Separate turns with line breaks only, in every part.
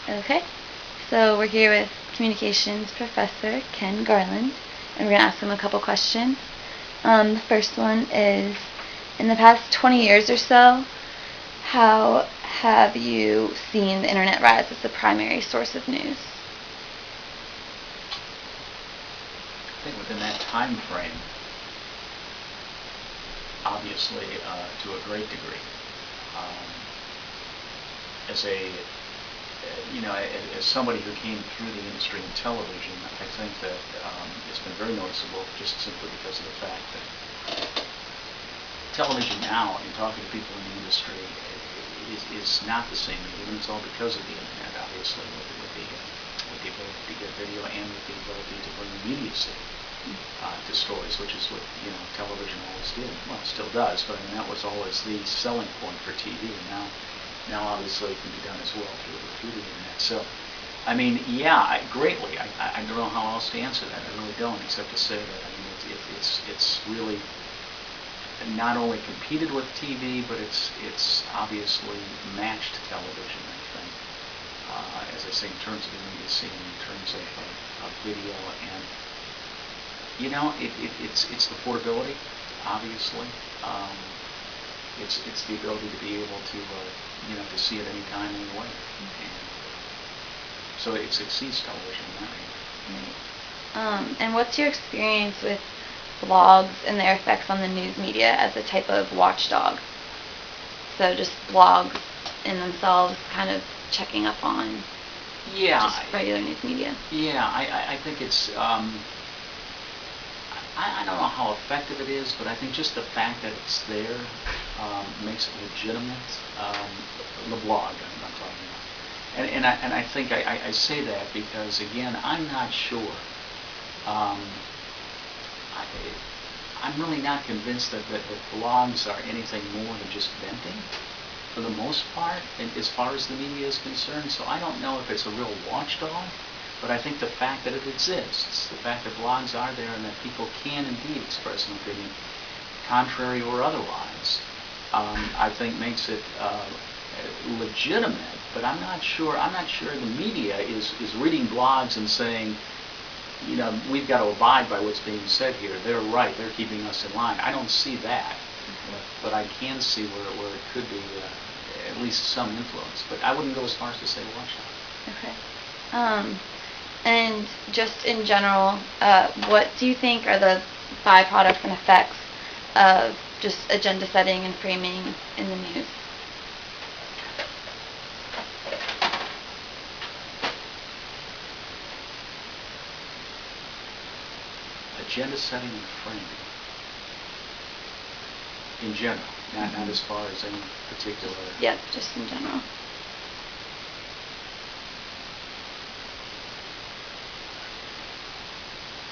Okay, so we're here with communications professor Ken Garland, and we're going to ask him a couple questions. The first one is, in the past 20 years or so, how have you seen the internet rise as the primary source of news?
I think within that time frame, obviously, to a great degree, as somebody who came through the industry in television, I think that it's been very noticeable, just simply because of the fact that television now, in talking to people in the industry, is not the same medium. It's all because of the internet, obviously, with the ability to get video and with the ability to bring immediacy to stories, which is what television always did. Well, it still does, but I mean that was always the selling point for TV. And now obviously it can be done as well through the internet. So, I mean, yeah, greatly. I don't know how else to answer that. I really don't, except to say that I mean it's really not only competed with TV, but it's obviously matched television, I think. As I say, in terms of immediacy and in terms of video, and it's the portability, obviously. It's the ability to be able to to see it anytime, anywhere. And so it succeeds television in that way.
Right. And what's your experience with blogs and their effects on the news media as a type of watchdog? So just blogs in themselves kind of checking up on just regular news media.
Yeah, I think it's, I don't know how effective it is, but I think just the fact that it's there makes it legitimate. The blog I'm talking about. And I think I say that because, again, I'm not sure. I'm really not convinced that blogs are anything more than just venting, for the most part, as far as the media is concerned. So I don't know if it's a real watchdog, but I think the fact that it exists, the fact that blogs are there and that people can indeed express an opinion, contrary or otherwise, I think makes it legitimate. But I'm not sure the media is reading blogs and saying, we've got to abide by what's being said here. They're right. They're keeping us in line. I don't see that, but I can see where it could be at least some influence. But I wouldn't go as far as to say watchdog.
Okay. And just in general, what do you think are the byproducts and effects of just agenda setting and framing in the news?
Agenda setting and framing. In general, not as far as any particular.
Yep, just in general.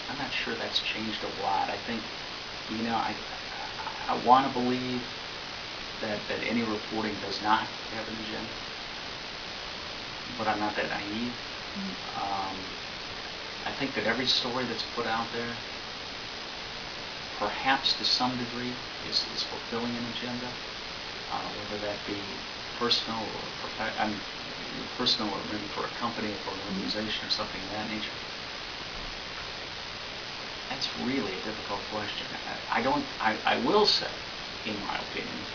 I'm not sure that's changed a lot. I think, I want to believe that any reporting does not have an agenda, but I'm not that naive. I think that every story that's put out there, perhaps to some degree, is fulfilling an agenda, whether that be personal or personal, or maybe for a company or for an organization or something of that nature. That's really a difficult question. I will say, in my opinion,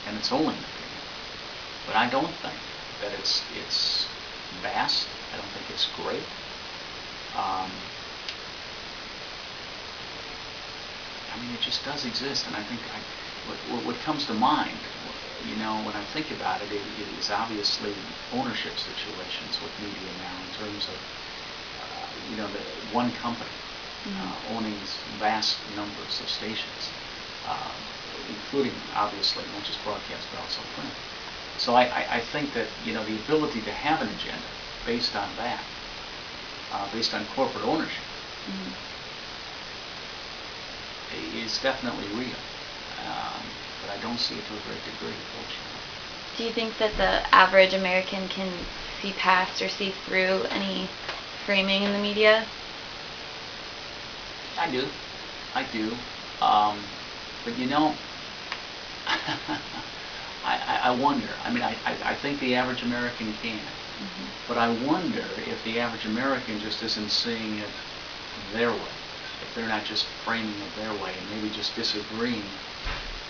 and it's only an opinion, but I don't think that it's vast. I don't think it's great. I mean, it just does exist, and I think what comes to mind, when I think about it, is obviously ownership situations with media now, in terms of the one company owning vast numbers of stations, including obviously not just broadcast but also print. So I think that the ability to have an agenda based on that, based on corporate ownership, is definitely real. But I don't see it to a great degree, fortunately.
Do you think that the average American can see past or see through any framing in the media?
I do. But I wonder. I mean, I think the average American can. But I wonder if the average American just isn't seeing it their way. If they're not just framing it their way and maybe just disagreeing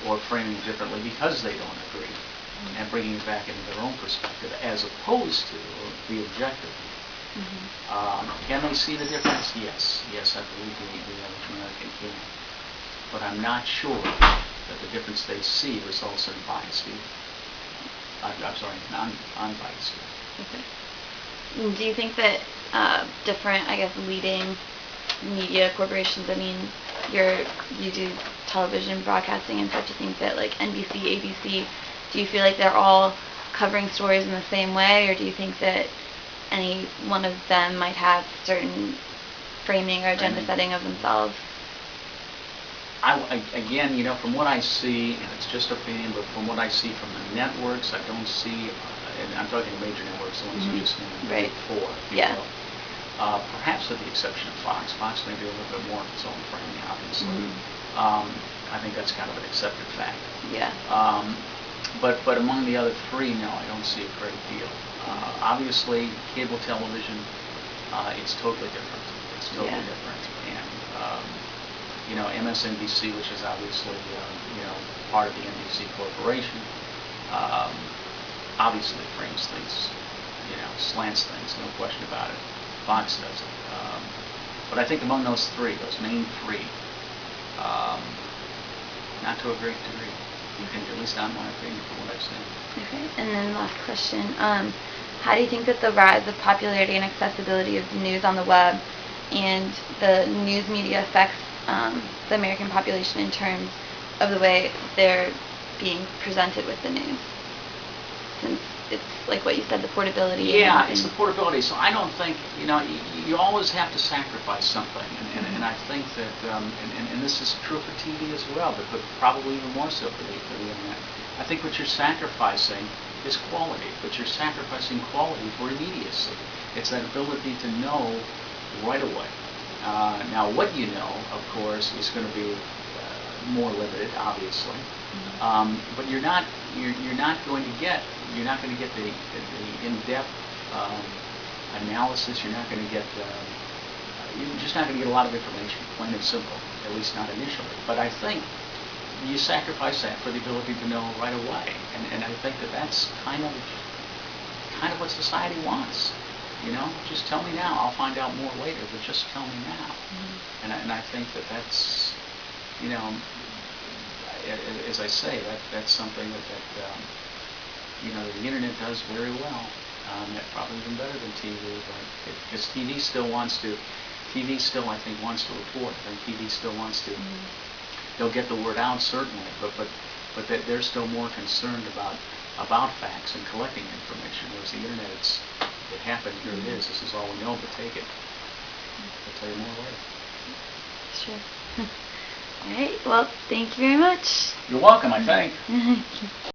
or framing it differently because they don't agree and bringing it back into their own perspective as opposed to the objective. Can they see the difference? Yes. Yes, I believe the average American can. But I'm not sure that the difference they see results in bias either. I'm sorry, non-biased.
Okay. Do you think that different, I guess, leading media corporations, I mean, you do television broadcasting and such, do you think that like NBC, ABC, do you feel like they're all covering stories in the same way, or do you think that any one of them might have certain framing or agenda setting of themselves?
Again, from what I see, and it's just opinion, but from what I see from the networks, I don't see, and I'm talking major networks, the ones you just named before.
Yeah.
Perhaps with the exception of Fox. Fox may do a little bit more of its own framing, obviously. I think that's kind of an accepted fact.
Yeah.
But among the other three, no, I don't see a great deal. Obviously, cable television, it's totally different. It's totally different. And, MSNBC, which is obviously, part of the NBC corporation, obviously frames things, slants things, no question about it. Fox does it. But I think among those main three, not to a great degree. At least not in my opinion, from what I've seen.
Okay, and then last question. How do you think that the rise of popularity and accessibility of the news on the web and the news media affects the American population in terms of the way they're being presented with the news? Since it's like what you said, the portability.
Yeah, it's the portability. So I don't think, you always have to sacrifice something. And I think that, and this is true for TV as well, but probably even more so for the internet. I think what you're sacrificing is quality, but you're sacrificing quality for immediacy. It's that ability to know right away. Now, what you know, of course, is going to be more limited, obviously. But you're not going to get the in-depth analysis. You're just not going to get a lot of information, plain and simple. At least not initially. But I think you sacrifice that for the ability to know right away, and I think that's kind of what society wants. Just tell me now. I'll find out more later, but just tell me now. And I think that's, as I say, that's something that the internet does very well. Probably even better than TV, but because TV still I think wants to report. I think TV still wants to. They'll get the word out certainly, but they're still more concerned about facts and collecting information. Whereas the internet, it happened, here it is. This is all we know, but take it. I'll tell you more later.
Sure. All right. Well, thank you very much.
You're welcome, I think.